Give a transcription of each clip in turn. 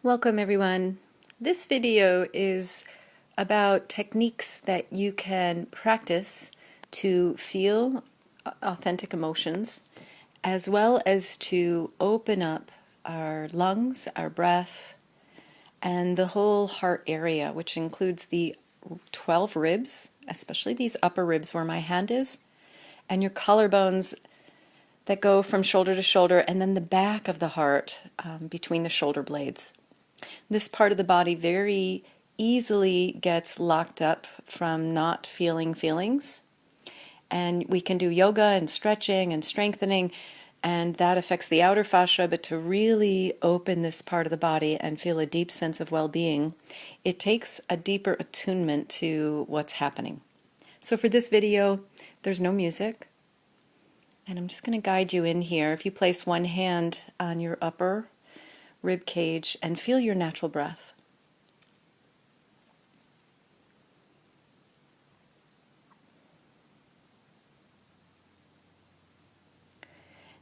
Welcome everyone. This video is about techniques that you can practice to feel authentic emotions as well as to open up our lungs, our breath, and the whole heart area, which includes the 12 ribs, especially these upper ribs where my hand is, and your collarbones that go from shoulder to shoulder, and then the back of the heart between the shoulder blades. This part of the body very easily gets locked up from not feeling feelings. And we can do yoga and stretching and strengthening, and that affects the outer fascia. But to really open this part of the body and feel a deep sense of well-being, it takes a deeper attunement to what's happening. So for this video, there's no music. And I'm just going to guide you in here. If you place one hand on your upper rib cage and feel your natural breath.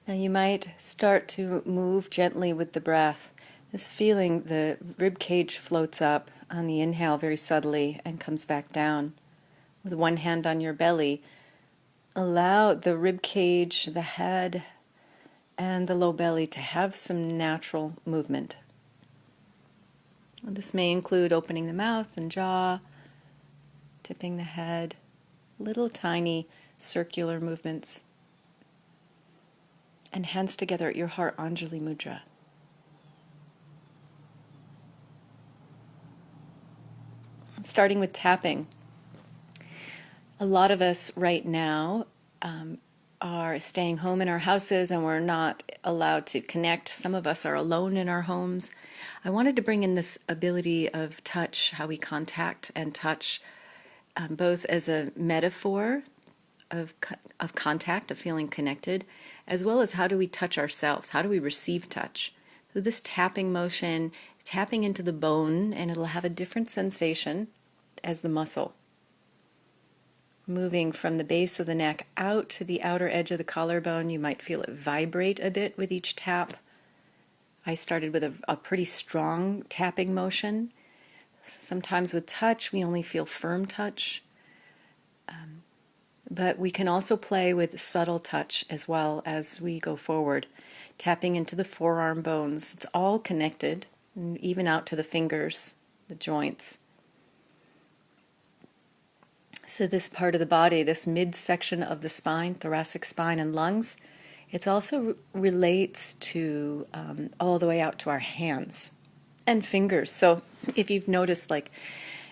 Now you might start to move gently with the breath, just feeling the rib cage floats up on the inhale very subtly and comes back down. With one hand on your belly, allow the rib cage, the head, and the low belly to have some natural movement. This may include opening the mouth and jaw, tipping the head, little tiny circular movements, and hands together at your heart, Anjali Mudra. Starting with tapping. A lot of us right now are staying home in our houses and we're not allowed to connect. Some of us are alone in our homes. I wanted to bring in this ability of touch, how we contact and touch, both as a metaphor of contact, of feeling connected, as well as how do we touch ourselves, how do we receive touch. So this tapping motion, tapping into the bone, and it'll have a different sensation as the muscle. Moving from the base of the neck out to the outer edge of the collarbone, you might feel it vibrate a bit with each tap. I started with a pretty strong tapping motion. Sometimes with touch, we only feel firm touch. But we can also play with subtle touch as well as we go forward, tapping into the forearm bones. It's all connected, and even out to the fingers, the joints. So this part of the body, this midsection of the spine, thoracic spine and lungs, it also relates to all the way out to our hands and fingers. So if you've noticed, like,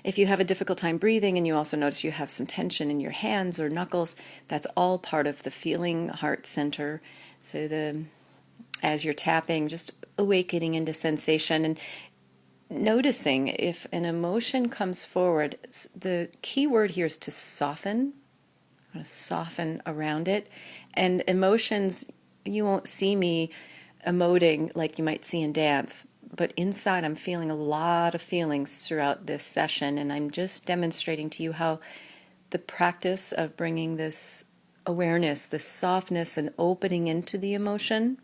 if you have a difficult time breathing and you also notice you have some tension in your hands or knuckles, that's all part of the feeling heart center. So as you're tapping, just awakening into sensation and noticing if an emotion comes forward. The key word here is to soften. I'm going to soften around it. And emotions, you won't see me emoting like you might see in dance, but inside I'm feeling a lot of feelings throughout this session, and I'm just demonstrating to you how the practice of bringing this awareness, this softness and opening into the emotion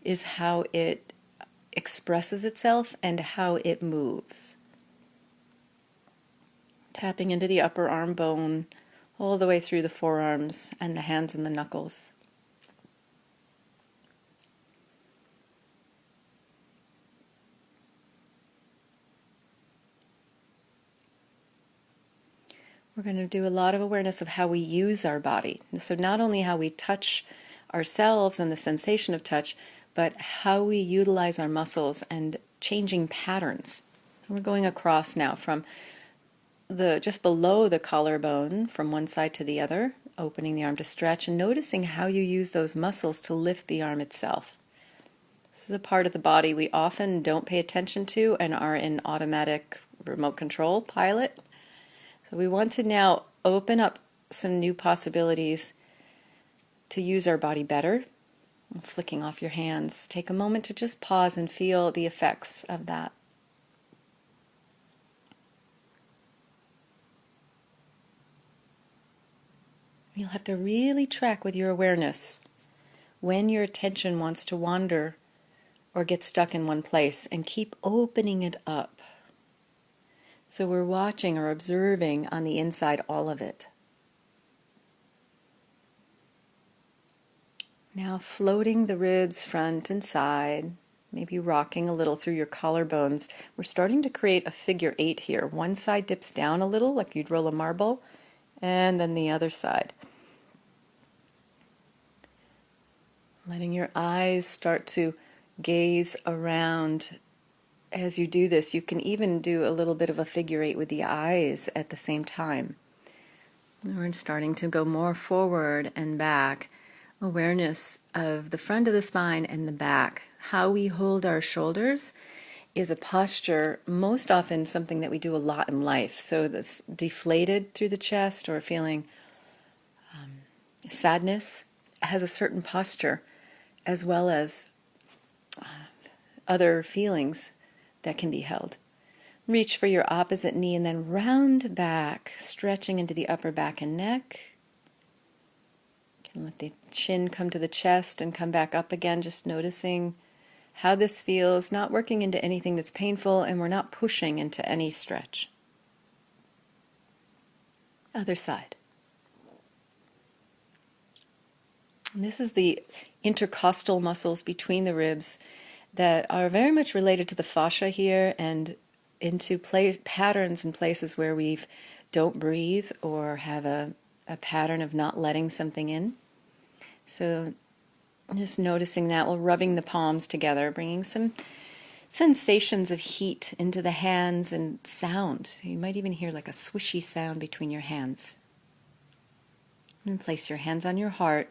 is how it expresses itself and how it moves. Tapping into the upper arm bone all the way through the forearms and the hands and the knuckles. We're going to do a lot of awareness of how we use our body. So not only how we touch ourselves and the sensation of touch, but how we utilize our muscles and changing patterns. We're going across now from just below the collarbone from one side to the other, opening the arm to stretch and noticing how you use those muscles to lift the arm itself. This is a part of the body we often don't pay attention to and are in automatic remote control pilot. So we want to now open up some new possibilities to use our body better. Flicking off your hands, take a moment to just pause and feel the effects of that. You'll have to really track with your awareness when your attention wants to wander or get stuck in one place, and keep opening it up. So we're watching or observing on the inside all of it. Now floating the ribs front and side, maybe rocking a little through your collarbones. We're starting to create a figure 8 here. One side dips down a little, like you'd roll a marble, and then the other side. Letting your eyes start to gaze around. As you do this, you can even do a little bit of a figure 8 with the eyes at the same time. We're starting to go more forward and back. Awareness of the front of the spine and the back. How we hold our shoulders is a posture, most often something that we do a lot in life. So this deflated through the chest or feeling sadness has a certain posture, as well as other feelings that can be held. Reach for your opposite knee and then round back, stretching into the upper back and neck. And let the chin come to the chest and come back up again, just noticing how this feels, not working into anything that's painful, and we're not pushing into any stretch. Other side. And this is the intercostal muscles between the ribs that are very much related to the fascia here and into patterns and places where we don't breathe or have a pattern of not letting something in. So just noticing that while rubbing the palms together, bringing some sensations of heat into the hands and sound. You might even hear like a swishy sound between your hands. And place your hands on your heart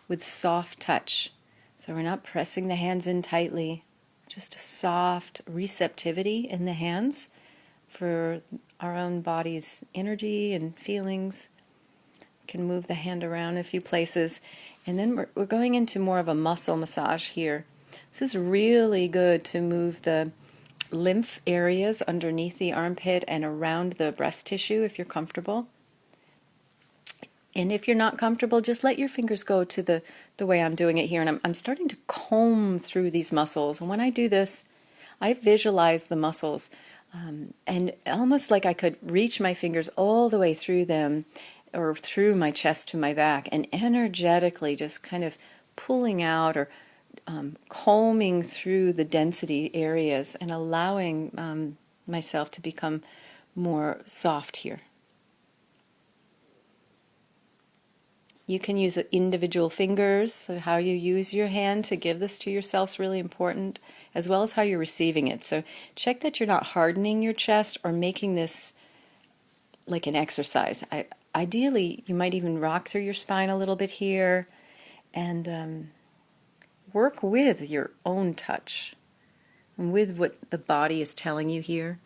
with soft touch. So we're not pressing the hands in tightly, just a soft receptivity in the hands for our own body's energy and feelings. Can move the hand around a few places, and then we're going into more of a muscle massage here. This is really good to move the lymph areas underneath the armpit and around the breast tissue if you're comfortable. And if you're not comfortable, just let your fingers go to the way I'm doing it here, and I'm starting to comb through these muscles. And when I do this, I visualize the muscles, and almost like I could reach my fingers all the way through them, or through my chest to my back, and energetically just kind of pulling out or combing through the density areas and allowing myself to become more soft here. You can use individual fingers, so how you use your hand to give this to yourself is really important, as well as how you're receiving it. So check that you're not hardening your chest or making this like an exercise. Ideally, you might even rock through your spine a little bit here and work with your own touch and with what the body is telling you here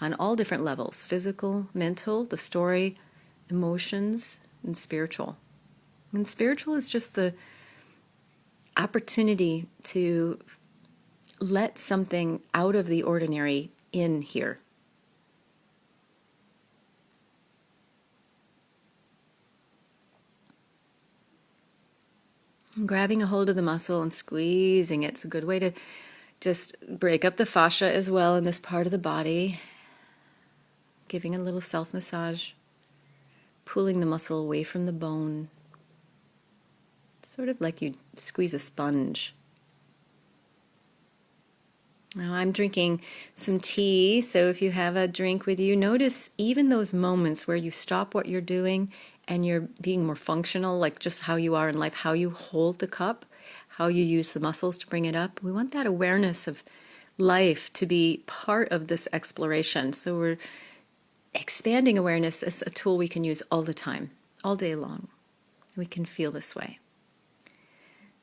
on all different levels: physical, mental, the story, emotions, and spiritual. And spiritual is just the opportunity to let something out of the ordinary in here. Grabbing a hold of the muscle and squeezing it. It's a good way to just break up the fascia as well in this part of the body. Giving a little self-massage, pulling the muscle away from the bone. Sort of like you squeeze a sponge. Now I'm drinking some tea, so if you have a drink with you, notice even those moments where you stop what you're doing and you're being more functional, like just how you are in life, how you hold the cup, how you use the muscles to bring it up. We want that awareness of life to be part of this exploration. So we're expanding awareness as a tool we can use all the time, all day long. We can feel this way.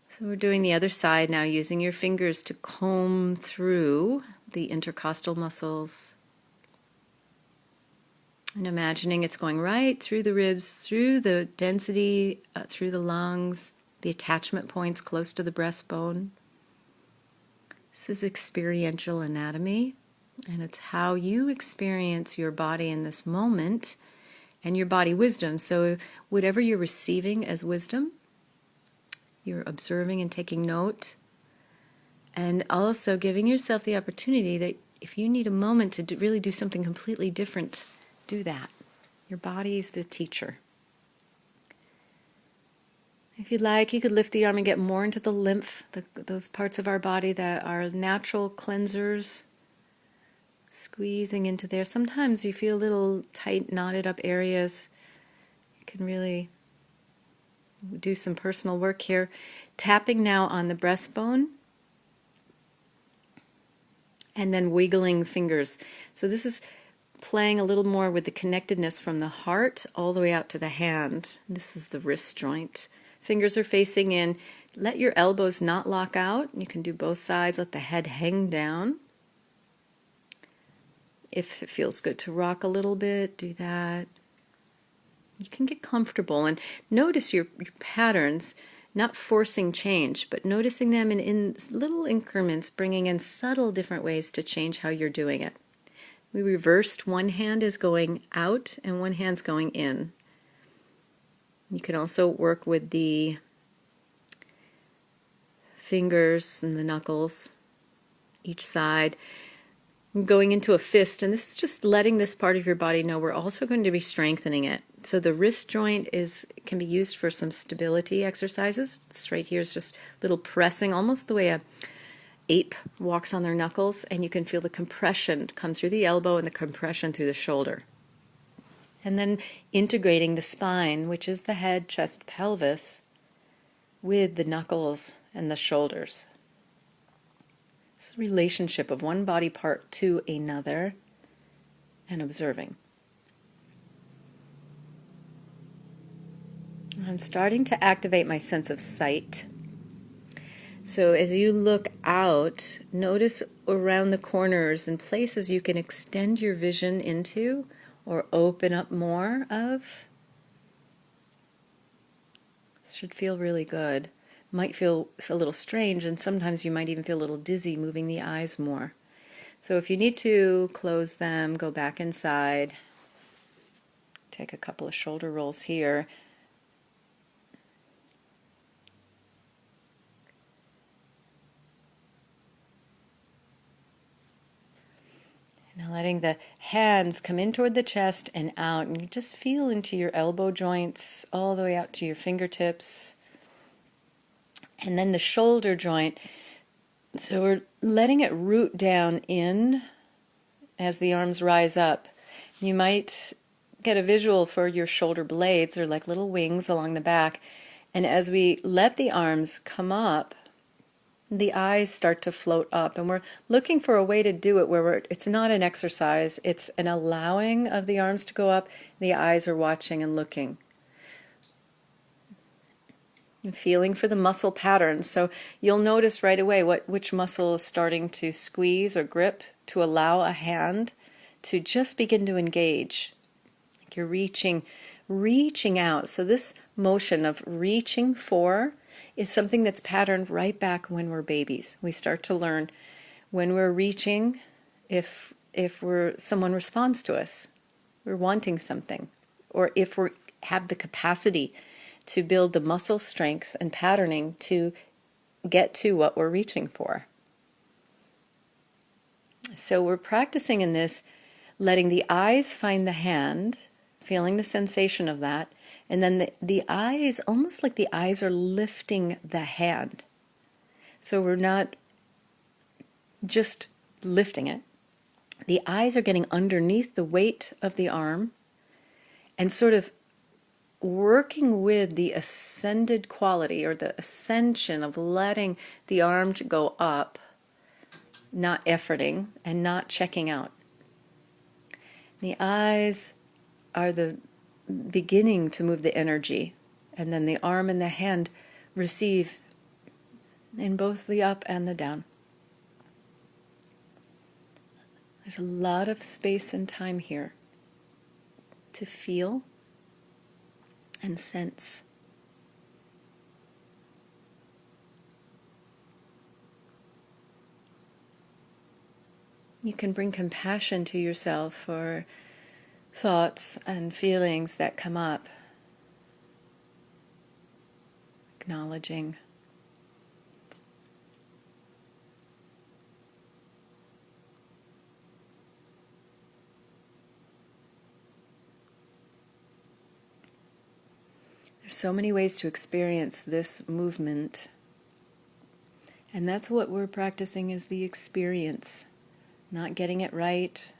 So we're doing the other side now, using your fingers to comb through the intercostal muscles. And imagining it's going right through the ribs, through the density, through the lungs, the attachment points close to the breastbone. This is experiential anatomy, and it's how you experience your body in this moment and your body wisdom. So whatever you're receiving as wisdom, you're observing and taking note, And also giving yourself the opportunity that if you need a moment to really do something completely different, do that. Your body's the teacher. If you'd like, you could lift the arm and get more into the lymph, those parts of our body that are natural cleansers, squeezing into there. Sometimes you feel little tight, knotted up areas. You can really do some personal work here. Tapping now on the breastbone, and then wiggling fingers. So this is playing a little more with the connectedness from the heart all the way out to the hand. This is the wrist joint. Fingers are facing in. Let your elbows not lock out. You can do both sides. Let the head hang down. If it feels good to rock a little bit, do that. You can get comfortable and notice your patterns, not forcing change, but noticing them in little increments, bringing in subtle different ways to change how you're doing it. We reversed, one hand is going out and one hand's going in. You can also work with the fingers and the knuckles, each side, going into a fist, and this is just letting this part of your body know we're also going to be strengthening it. So the wrist joint can be used for some stability exercises. This right here is just little pressing, almost the way a ape walks on their knuckles, and you can feel the compression come through the elbow and the compression through the shoulder. And then integrating the spine, which is the head, chest, pelvis, with the knuckles and the shoulders. This relationship of one body part to another and observing. I'm starting to activate my sense of sight. So as you look out, notice around the corners and places you can extend your vision into or open up more of. This should feel really good. Might feel a little strange, and sometimes you might even feel a little dizzy moving the eyes more. So if you need to close them, go back inside. Take a couple of shoulder rolls here. Now letting the hands come in toward the chest and out, and you just feel into your elbow joints all the way out to your fingertips. And then the shoulder joint, so we're letting it root down in as the arms rise up. You might get a visual for your shoulder blades. They're like little wings along the back. And as we let the arms come up, the eyes start to float up, and we're looking for a way to do it where it's not an exercise, it's an allowing of the arms to go up, the eyes are watching and looking. And feeling for the muscle patterns, so you'll notice right away which muscle is starting to squeeze or grip to allow a hand to just begin to engage. Like you're reaching out. So this motion of reaching for is something that's patterned right back when we're babies. We start to learn when we're reaching, if someone responds to us, we're wanting something, or if we have the capacity to build the muscle strength and patterning to get to what we're reaching for. So we're practicing in this, letting the eyes find the hand, feeling the sensation of that, and then the eyes, almost like the eyes are lifting the hand. So we're not just lifting it. The eyes are getting underneath the weight of the arm and sort of working with the ascended quality or the ascension of letting the arm to go up, not efforting and not checking out. The eyes are the beginning to move the energy, and then the arm and the hand receive in both the up and the down. There's a lot of space and time here to feel and sense. You can bring compassion to yourself for thoughts and feelings that come up, acknowledging. There's so many ways to experience this movement, and that's what we're practicing, is the experience, not getting it right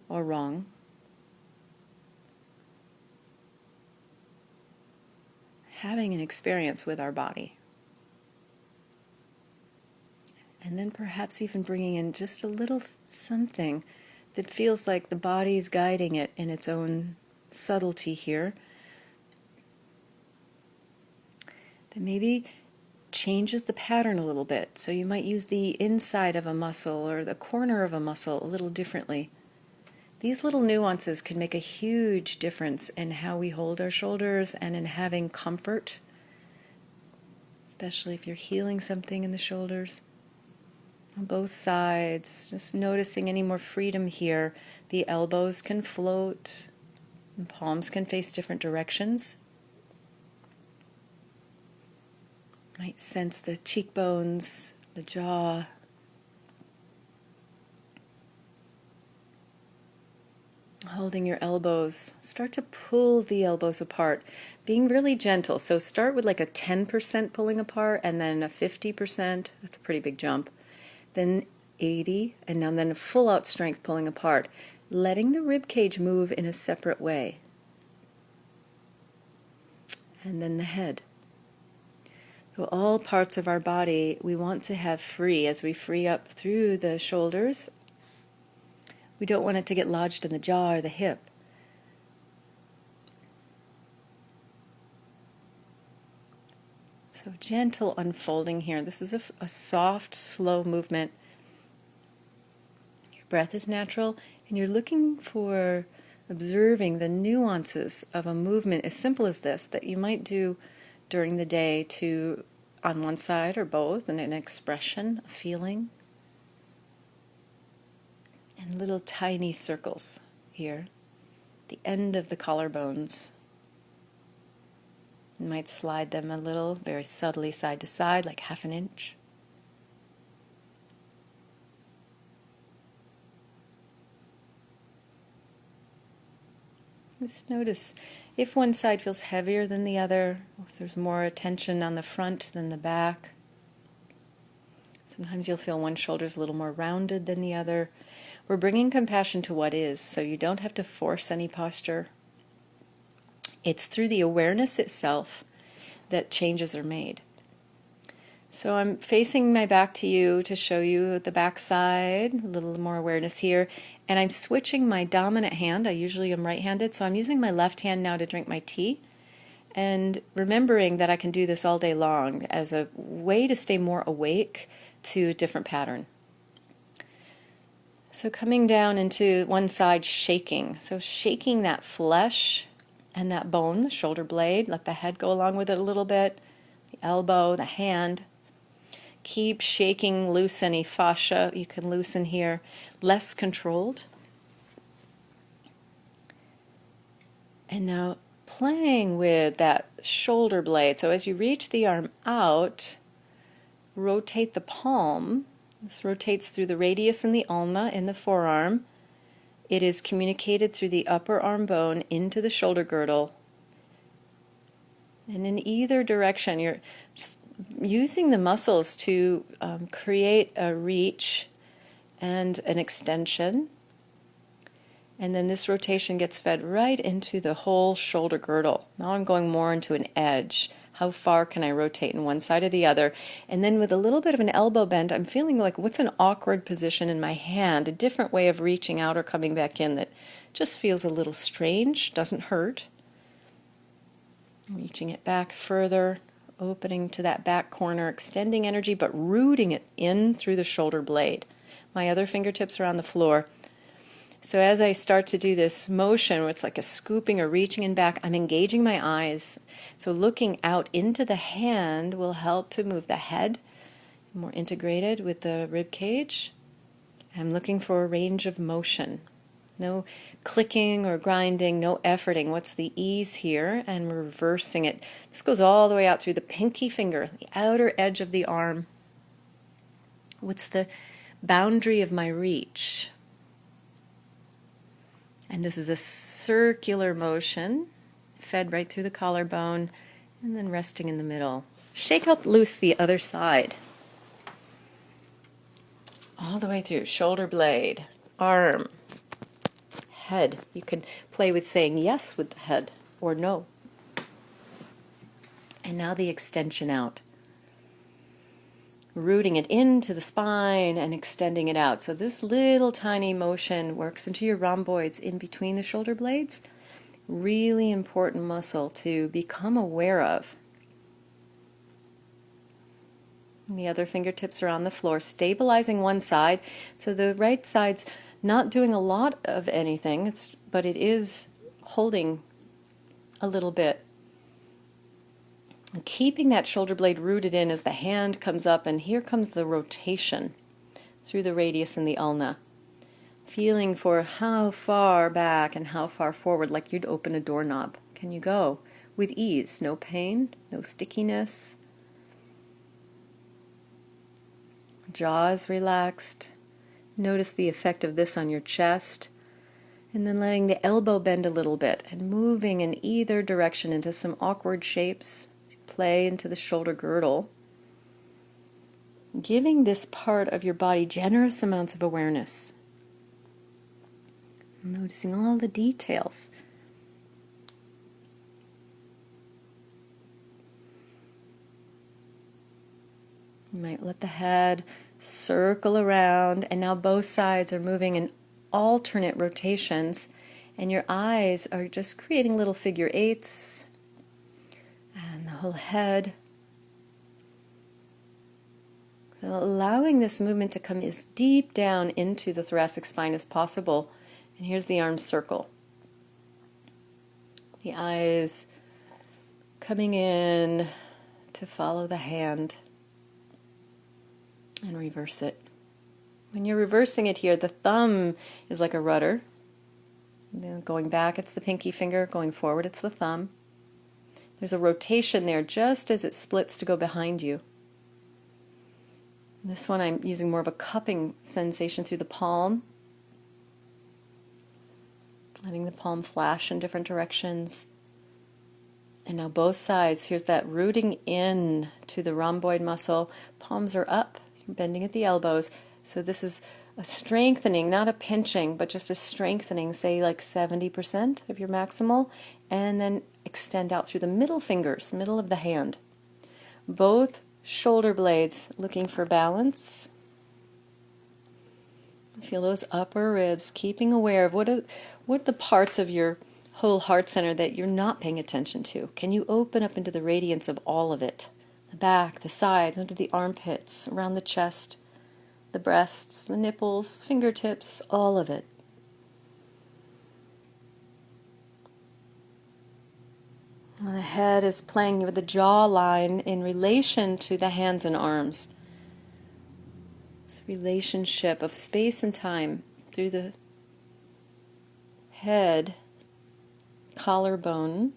or wrong. Having an experience with our body. And then perhaps even bringing in just a little something that feels like the body's guiding it in its own subtlety here. That maybe changes the pattern a little bit. So you might use the inside of a muscle or the corner of a muscle a little differently. These little nuances can make a huge difference in how we hold our shoulders and in having comfort, especially if you're healing something in the shoulders. On both sides, just noticing any more freedom here. The elbows can float, and palms can face different directions. Might sense the cheekbones, the jaw. Holding your elbows, start to pull the elbows apart, being really gentle. So start with like a 10% pulling apart and then a 50%. That's a pretty big jump. Then 80, and now then full out strength pulling apart, letting the rib cage move in a separate way. And then the head. So all parts of our body we want to have free as we free up through the shoulders. We don't want it to get lodged in the jaw or the hip. So gentle unfolding here. This is a soft, slow movement. Your breath is natural, and you're looking for observing the nuances of a movement as simple as this that you might do during the day to on one side or both, and an expression, a feeling. And little tiny circles here, the end of the collarbones. You might slide them a little, very subtly side to side, like half an inch. Just notice if one side feels heavier than the other, or if there's more tension on the front than the back. Sometimes you'll feel one shoulder's a little more rounded than the other. We're bringing compassion to what is, so you don't have to force any posture. It's through the awareness itself that changes are made. So I'm facing my back to you to show you the back side, a little more awareness here, and I'm switching my dominant hand. I usually am right-handed, so I'm using my left hand now to drink my tea, and remembering that I can do this all day long as a way to stay more awake to a different pattern. So coming down into one side, shaking. So shaking that flesh and that bone, the shoulder blade, let the head go along with it a little bit, the elbow, the hand. Keep shaking, loose any fascia you can loosen here, less controlled. And now playing with that shoulder blade. So as you reach the arm out, rotate the palm. This rotates through the radius and the ulna in the forearm. It is communicated through the upper arm bone into the shoulder girdle. And in either direction, you're just using the muscles to create a reach and an extension. And then this rotation gets fed right into the whole shoulder girdle. Now I'm going more into an edge. How far can I rotate in one side or the other? And then with a little bit of an elbow bend, I'm feeling like what's an awkward position in my hand, a different way of reaching out or coming back in that just feels a little strange, doesn't hurt. Reaching it back further, opening to that back corner, extending energy, but rooting it in through the shoulder blade. My other fingertips are on the floor. So as I start to do this motion, where it's like a scooping or reaching in back, I'm engaging my eyes. So looking out into the hand will help to move the head more integrated with the rib cage. I'm looking for a range of motion. No clicking or grinding, no efforting. What's the ease here? And we're reversing it. This goes all the way out through the pinky finger, the outer edge of the arm. What's the boundary of my reach? And this is a circular motion, fed right through the collarbone, and then resting in the middle. Shake out loose the other side. All the way through, shoulder blade, arm, head. You can play with saying yes with the head or no. And now the extension out. Rooting it into the spine and extending it out. So this little tiny motion works into your rhomboids in between the shoulder blades. Really important muscle to become aware of. And the other fingertips are on the floor, stabilizing one side. So the right side's not doing a lot of anything, but it is holding a little bit. And keeping that shoulder blade rooted in as the hand comes up, and here comes the rotation through the radius and the ulna. Feeling for how far back and how far forward, like you'd open a doorknob. Can you go with ease? No pain, no stickiness. Jaw is relaxed. Notice the effect of this on your chest. And then letting the elbow bend a little bit and moving in either direction into some awkward shapes. Play into the shoulder girdle. Giving this part of your body generous amounts of awareness. Noticing all the details. You might let the head circle around, and now both sides are moving in alternate rotations, and your eyes are just creating little figure eights, and the whole head. So allowing this movement to come as deep down into the thoracic spine as possible. And here's the arm circle. The eyes coming in to follow the hand. And reverse it. When you're reversing it here, the thumb is like a rudder. Then going back, it's the pinky finger. Going forward, it's the thumb. There's a rotation there just as it splits to go behind you. This one I'm using more of a cupping sensation through the palm. Letting the palm flash in different directions. And now both sides. Here's that rooting in to the rhomboid muscle. Palms are up. Bending at the elbows. So this is a strengthening, not a pinching, but just a strengthening, say like 70% of your maximal, and then extend out through the middle fingers, middle of the hand. Both shoulder blades looking for balance. Feel those upper ribs, keeping aware of what are the parts of your whole heart center that you're not paying attention to. Can you open up into the radiance of all of it? The back, the sides, under the armpits, around the chest, the breasts, the nipples, fingertips, all of it. And the head is playing with the jawline in relation to the hands and arms. This relationship of space and time through the head, collarbone,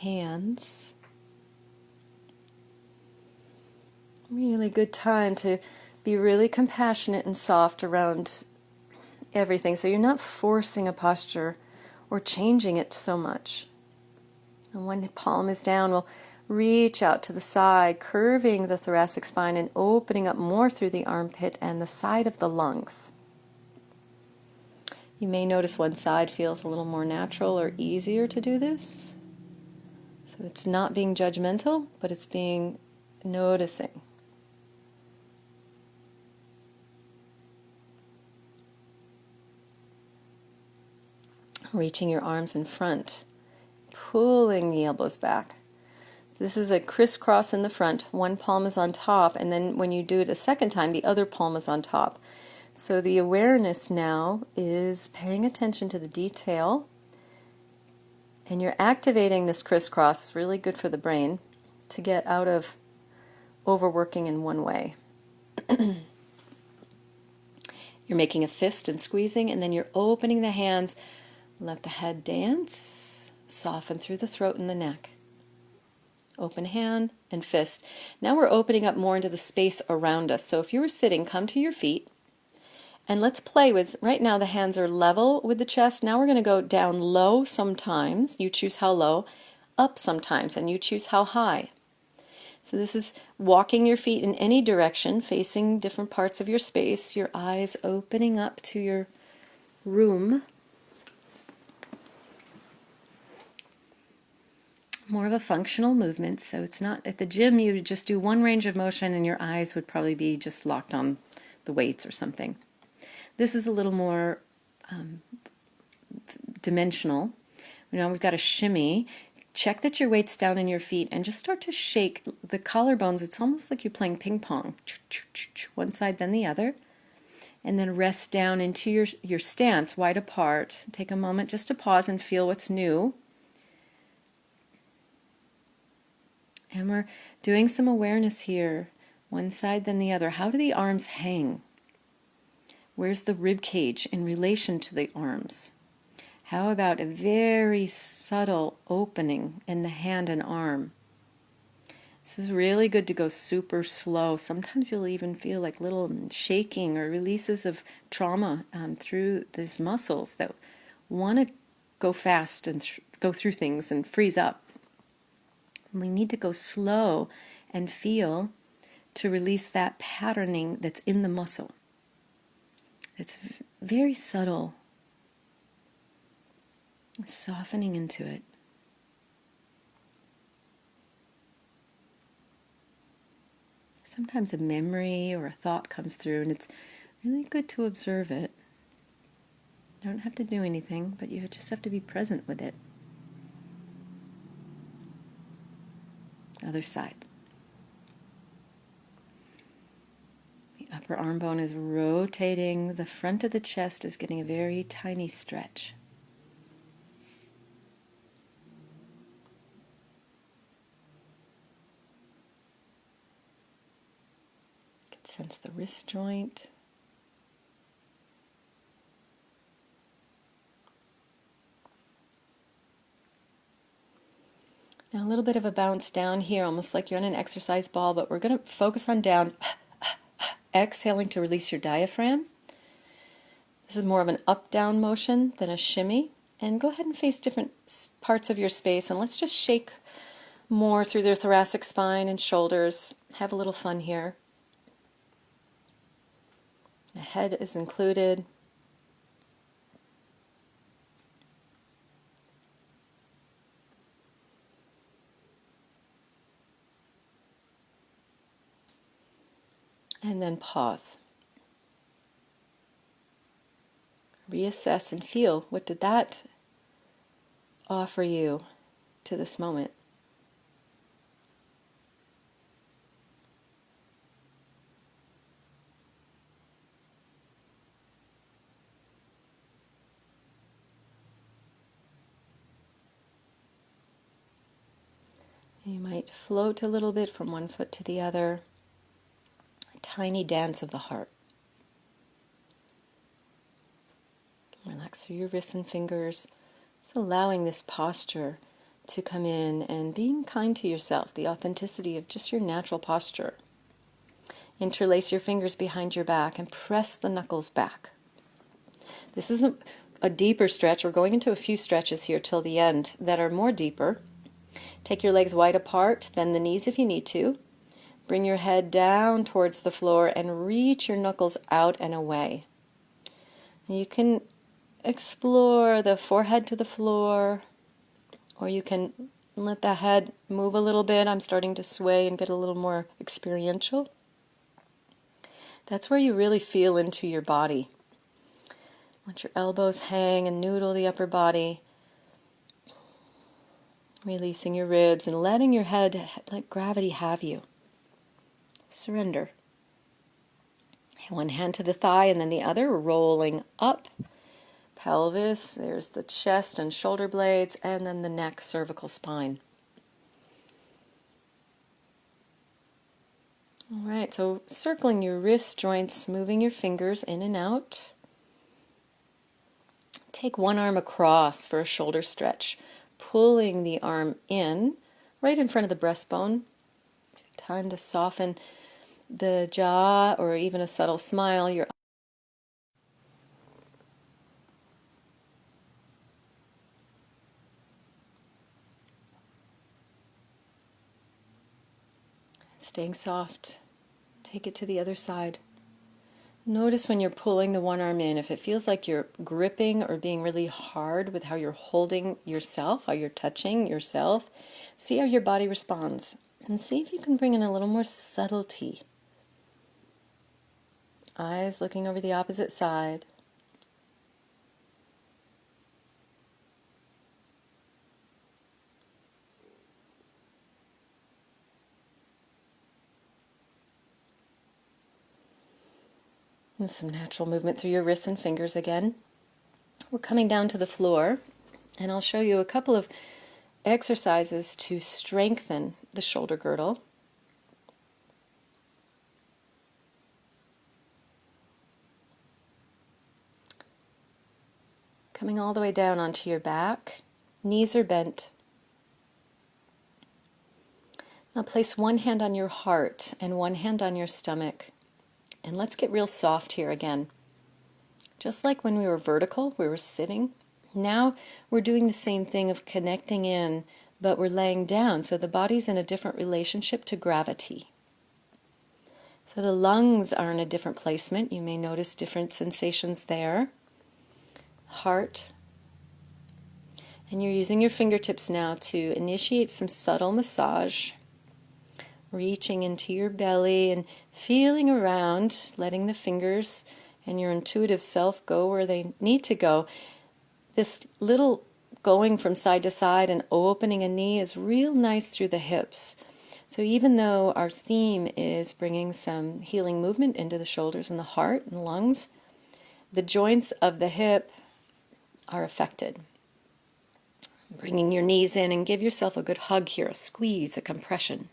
hands. Really good time to be really compassionate and soft around everything. So you're not forcing a posture or changing it so much. And when the palm is down, we'll reach out to the side, curving the thoracic spine and opening up more through the armpit and the side of the lungs. You may notice one side feels a little more natural or easier to do this. So it's not being judgmental, but it's being noticing. Reaching your arms in front, pulling the elbows back. This is a crisscross in the front. One palm is on top, and then when you do it a second time, the other palm is on top. So the awareness now is paying attention to the detail, and you're activating this crisscross, really good for the brain, to get out of overworking in one way. You're making a fist and squeezing, and then you're opening the hands. Let the head dance, soften through the throat and the neck. Open hand and fist. Now we're opening up more into the space around us. So if you were sitting, come to your feet And let's play with, right now the hands are level with the chest. Now we're going to go down low sometimes, you choose how low, up sometimes, and you choose how high. So this is walking your feet in any direction, facing different parts of your space, your eyes opening up to your room. More of a functional movement, so it's not, at the gym you would just do one range of motion and your eyes would probably be just locked on the weights or something. This is a little more dimensional. Now we've got a shimmy. Check that your weight's down in your feet and just start to shake the collarbones. It's almost like you're playing ping pong. One side, then the other. And then rest down into your stance, wide apart. Take a moment just to pause and feel what's new. And we're doing some awareness here. One side, then the other. How do the arms hang? Where's the rib cage in relation to the arms? How about a very subtle opening in the hand and arm? This is really good to go super slow. Sometimes you'll even feel like little shaking or releases of trauma through these muscles that want to go fast and go through things and freeze up. We need to go slow and feel to release that patterning that's in the muscle. It's very subtle. Softening into it. Sometimes a memory or a thought comes through and it's really good to observe it. You don't have to do anything, but you just have to be present with it. Other side. The upper arm bone is rotating. The front of the chest is getting a very tiny stretch. Sense the wrist joint. Now a little bit of a bounce down here, almost like you're on an exercise ball, but we're going to focus on down, exhaling to release your diaphragm. This is more of an up-down motion than a shimmy. And go ahead and face different parts of your space, and let's just shake more through their thoracic spine and shoulders. Have a little fun here. The head is included. And then pause. Reassess and feel, what did that offer you to this moment? You might float a little bit from one foot to the other. A tiny dance of the heart. Relax through your wrists and fingers. Just allowing this posture to come in and being kind to yourself, the authenticity of just your natural posture. Interlace your fingers behind your back and press the knuckles back. This isn't a deeper stretch. We're going into a few stretches here till the end that are more deeper. Take your legs wide apart, bend the knees if you need to. Bring your head down towards the floor and reach your knuckles out and away. You can explore the forehead to the floor, or you can let the head move a little bit. I'm starting to sway and get a little more experiential. That's where you really feel into your body. Let your elbows hang and noodle the upper body. Releasing your ribs and letting your head let gravity have you. Surrender. One hand to the thigh and then the other, rolling up. Pelvis, there's the chest and shoulder blades, and then the neck, cervical spine. All right, so circling your wrist joints, moving your fingers in and out. Take one arm across for a shoulder stretch. Pulling the arm in, right in front of the breastbone. Time to soften the jaw or even a subtle smile. Staying soft. Take it to the other side. Notice when you're pulling the one arm in, if it feels like you're gripping or being really hard with how you're holding yourself, how you're touching yourself, see how your body responds. And see if you can bring in a little more subtlety. Eyes looking over the opposite side. And some natural movement through your wrists and fingers again. We're coming down to the floor, and I'll show you a couple of exercises to strengthen the shoulder girdle. Coming all the way down onto your back, knees are bent. Now place one hand on your heart and one hand on your stomach. And let's get real soft here again. Just like when we were vertical, we were sitting. Now we're doing the same thing of connecting in, but we're laying down. So the body's in a different relationship to gravity. So the lungs are in a different placement. You may notice different sensations there. Heart. And you're using your fingertips now to initiate some subtle massage. Reaching into your belly and feeling around, letting the fingers and your intuitive self go where they need to go. This little going from side to side and opening a knee is real nice through the hips. So even though our theme is bringing some healing movement into the shoulders and the heart and the lungs, the joints of the hip are affected. Bringing your knees in and give yourself a good hug here, a squeeze, a compression.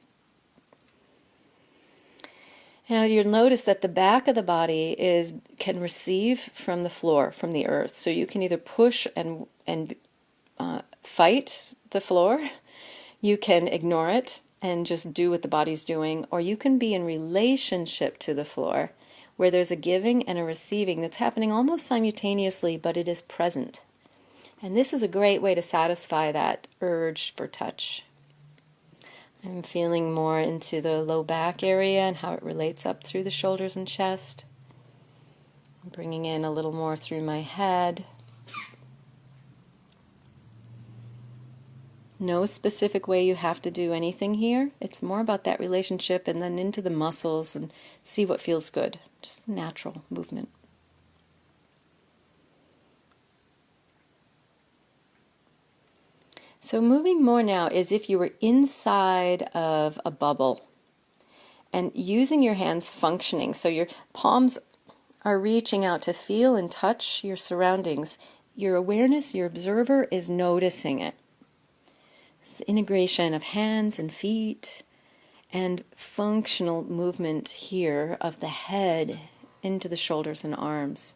Now you'll notice that the back of the body can receive from the floor, from the earth. So you can either push and fight the floor, you can ignore it and just do what the body's doing, or you can be in relationship to the floor, where there's a giving and a receiving that's happening almost simultaneously, but it is present. And this is a great way to satisfy that urge for touch. I'm feeling more into the low back area and how it relates up through the shoulders and chest. I'm bringing in a little more through my head. No specific way you have to do anything here. It's more about that relationship and then into the muscles and see what feels good. Just natural movement. So moving more now as if you were inside of a bubble and using your hands functioning. So your palms are reaching out to feel and touch your surroundings. Your awareness, your observer, is noticing it. The integration of hands and feet and functional movement here of the head into the shoulders and arms.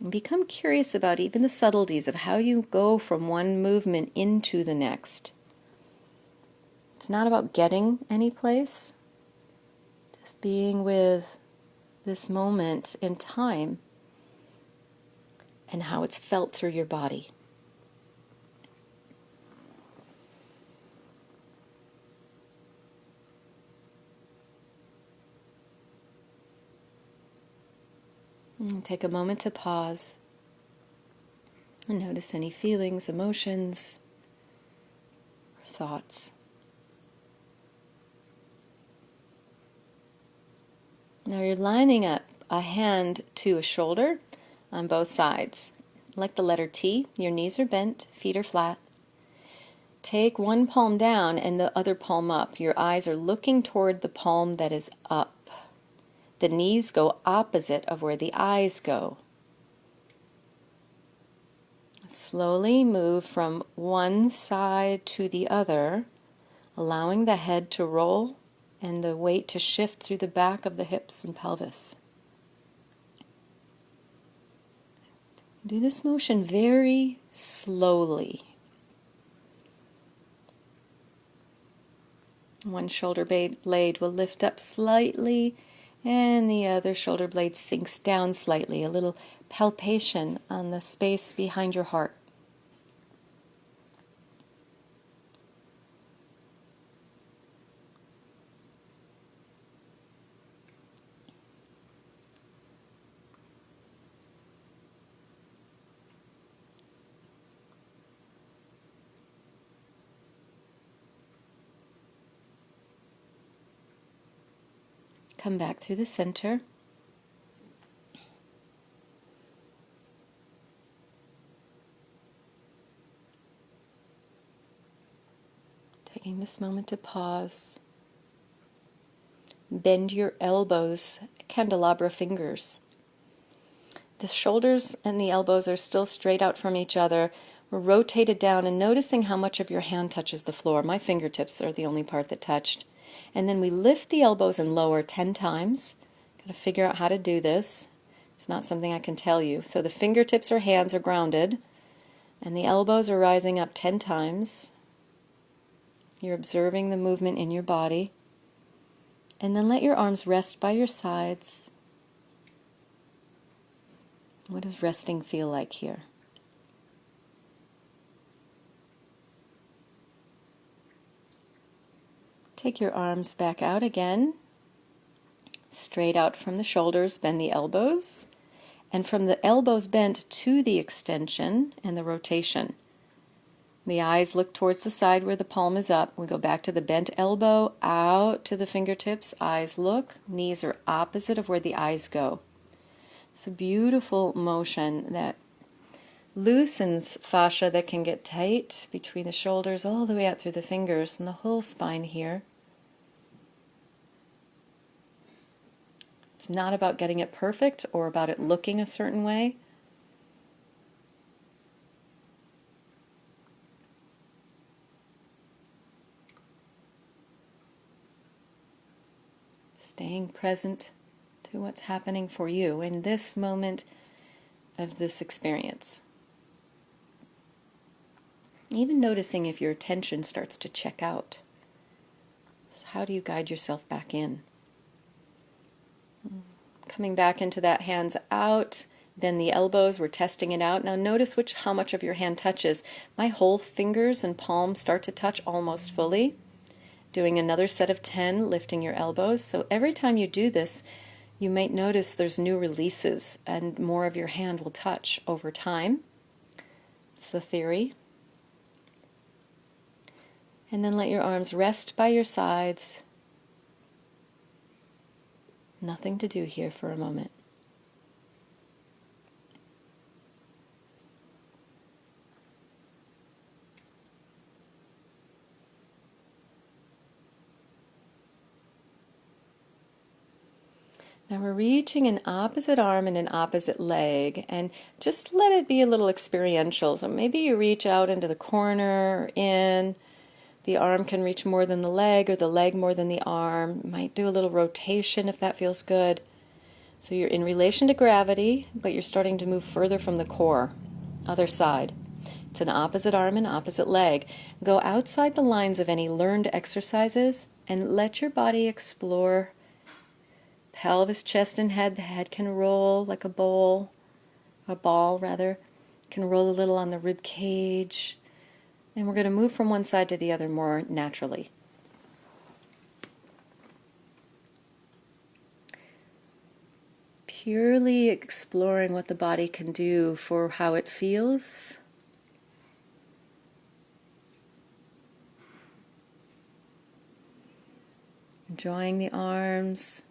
And become curious about even the subtleties of how you go from one movement into the next. It's not about getting any place, just being with this moment in time and how it's felt through your body. And take a moment to pause and notice any feelings, emotions, or thoughts. Now you're lining up a hand to a shoulder on both sides. Like the letter T, your knees are bent, feet are flat. Take one palm down and the other palm up. Your eyes are looking toward the palm that is up. The knees go opposite of where the eyes go. Slowly move from one side to the other, allowing the head to roll and the weight to shift through the back of the hips and pelvis. Do this motion very slowly. One shoulder blade will lift up slightly, and the other shoulder blade sinks down slightly, a little palpation on the space behind your heart. Come back through the center. Taking this moment to pause. Bend your elbows, candelabra fingers. The shoulders and the elbows are still straight out from each other. We're rotated down and noticing how much of your hand touches the floor. My fingertips are the only part that touched. And then we lift the elbows and lower 10 times. Got to figure out how to do this. It's not something I can tell you. So the fingertips or hands are grounded, and the elbows are rising up 10 times. You're observing the movement in your body. And then let your arms rest by your sides. What does resting feel like here? Take your arms back out again. Straight out from the shoulders, bend the elbows. And from the elbows bent to the extension and the rotation. The eyes look towards the side where the palm is up. We go back to the bent elbow, out to the fingertips. Eyes look. Knees are opposite of where the eyes go. It's a beautiful motion that loosens fascia that can get tight between the shoulders all the way out through the fingers and the whole spine here. It's not about getting it perfect or about it looking a certain way. Staying present to what's happening for you in this moment of this experience. Even noticing if your attention starts to check out. So how do you guide yourself back in? Coming back into that hands out, bend the elbows, we're testing it out. Now notice how much of your hand touches. My whole fingers and palms start to touch almost fully. Doing another set of 10, lifting your elbows. So every time you do this, you might notice there's new releases and more of your hand will touch over time. It's the theory. And then let your arms rest by your sides. Nothing to do here for a moment. Now we're reaching an opposite arm and an opposite leg, and just let it be a little experiential. So maybe you reach out into the corner or in. The arm can reach more than the leg, or the leg more than the arm. You might do a little rotation if that feels good. So you're in relation to gravity, but you're starting to move further from the core. Other side. It's an opposite arm and opposite leg. Go outside the lines of any learned exercises and let your body explore. Pelvis, chest, and head. The head can roll like a ball, can roll a little on the rib cage. And we're going to move from one side to the other more naturally. Purely exploring what the body can do for how it feels. Enjoying the arms.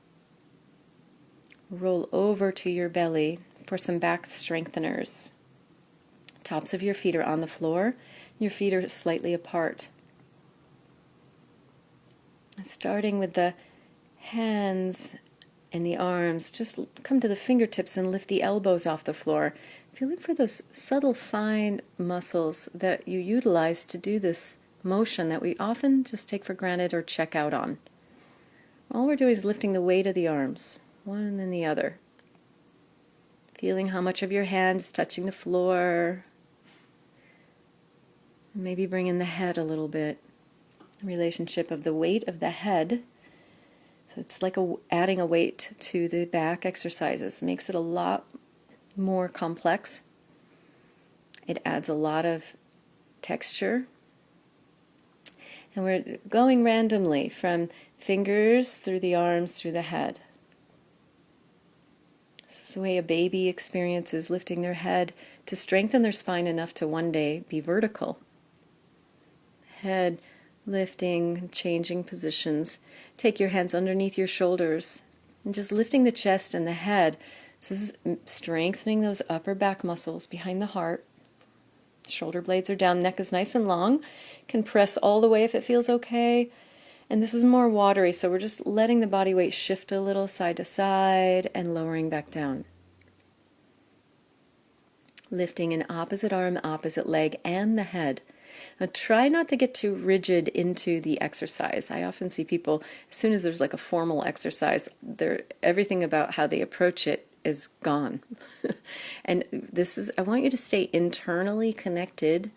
Roll over to your belly for some back strengtheners. Tops of your feet are on the floor. Your feet are slightly apart. Starting with the hands and the arms, just come to the fingertips and lift the elbows off the floor. Feeling for those subtle, fine muscles that you utilize to do this motion that we often just take for granted or check out on. All we're doing is lifting the weight of the arms, one and then the other. Feeling how much of your hand is touching the floor. Maybe bring in the head a little bit. The relationship of the weight of the head. So it's like adding a weight to the back exercises. Makes it a lot more complex. It adds a lot of texture. And we're going randomly from fingers through the arms through the head. This is the way a baby experiences lifting their head to strengthen their spine enough to one day be vertical. Head lifting, changing positions. Take your hands underneath your shoulders And just lifting the chest and the head. This is strengthening those upper back muscles behind the heart. Shoulder blades are down, neck is nice and long. Can press all the way if it feels okay. And this is more watery, so we're just letting the body weight shift a little side to side and lowering back down. Lifting an opposite arm, opposite leg, and the head. Now try not to get too rigid into the exercise. I often see people, as soon as there's like a formal exercise, everything about how they approach it is gone. And I want you to stay internally connected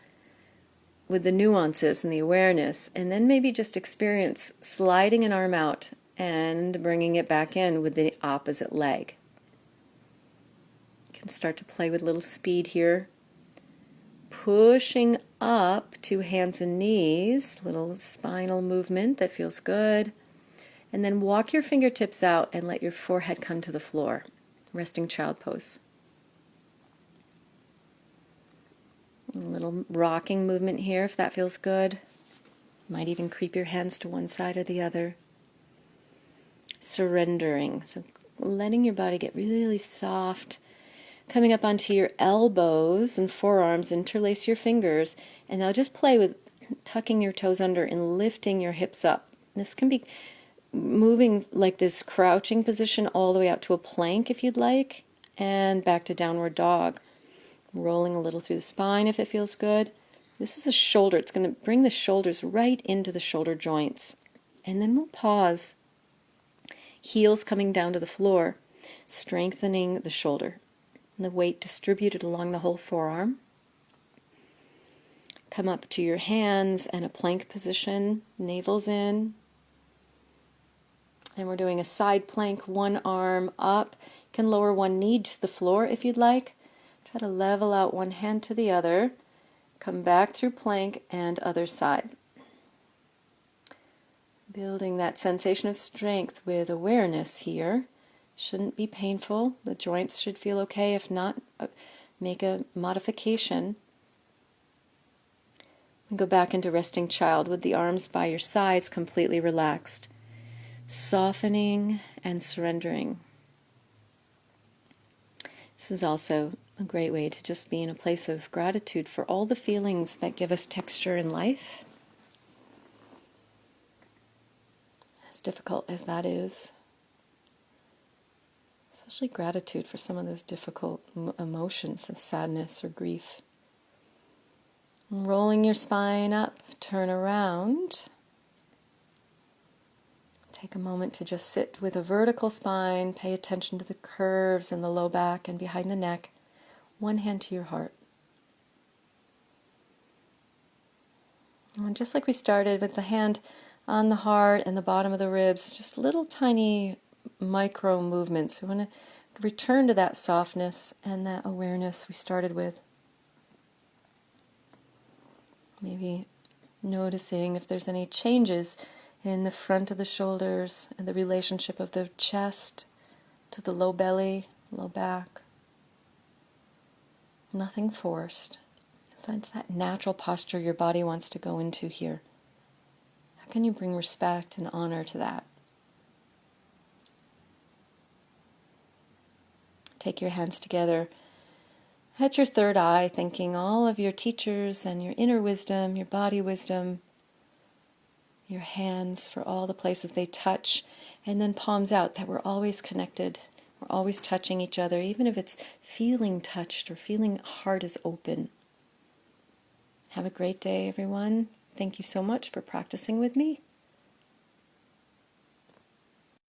with the nuances and the awareness, and then maybe just experience sliding an arm out and bringing it back in with the opposite leg. You can start to play with a little speed here. Pushing up to hands and knees, little spinal movement that feels good. And then walk your fingertips out and let your forehead come to the floor. Resting child pose. A little rocking movement here if that feels good. Might even creep your hands to one side or the other. Surrendering. So letting your body get really soft. Coming up onto your elbows and forearms, interlace your fingers, and now just play with tucking your toes under and lifting your hips up. This can be moving like this crouching position all the way out to a plank if you'd like, and back to downward dog. Rolling a little through the spine if it feels good. This is a shoulder. It's going to bring the shoulders right into the shoulder joints. And then we'll pause. Heels coming down to the floor, strengthening the shoulder. And the weight distributed along the whole forearm. Come up to your hands and a plank position, navel's in. And we're doing a side plank, one arm up. You can lower one knee to the floor if you'd like. Try to level out one hand to the other. Come back through plank and other side. Building that sensation of strength with awareness here. Shouldn't be painful. The joints should feel okay. If not, make a modification. And go back into resting child with the arms by your sides completely relaxed. Softening and surrendering. This is also a great way to just be in a place of gratitude for all the feelings that give us texture in life. As difficult as that is. Especially gratitude for some of those difficult emotions of sadness or grief. Rolling your spine up, turn around. Take a moment to just sit with a vertical spine, pay attention to the curves in the low back and behind the neck. One hand to your heart. And just like we started with the hand on the heart and the bottom of the ribs, just little tiny micro movements. We want to return to that softness and that awareness we started with. Maybe noticing if there's any changes in the front of the shoulders and the relationship of the chest to the low belly, low back. Nothing forced. Find that natural posture your body wants to go into here. How can you bring respect and honor to that? Take your hands together at your third eye, thanking all of your teachers and your inner wisdom, your body wisdom, your hands for all the places they touch, and then palms out, that we're always connected. We're always touching each other, even if it's feeling touched or feeling heart is open. Have a great day, everyone. Thank you so much for practicing with me.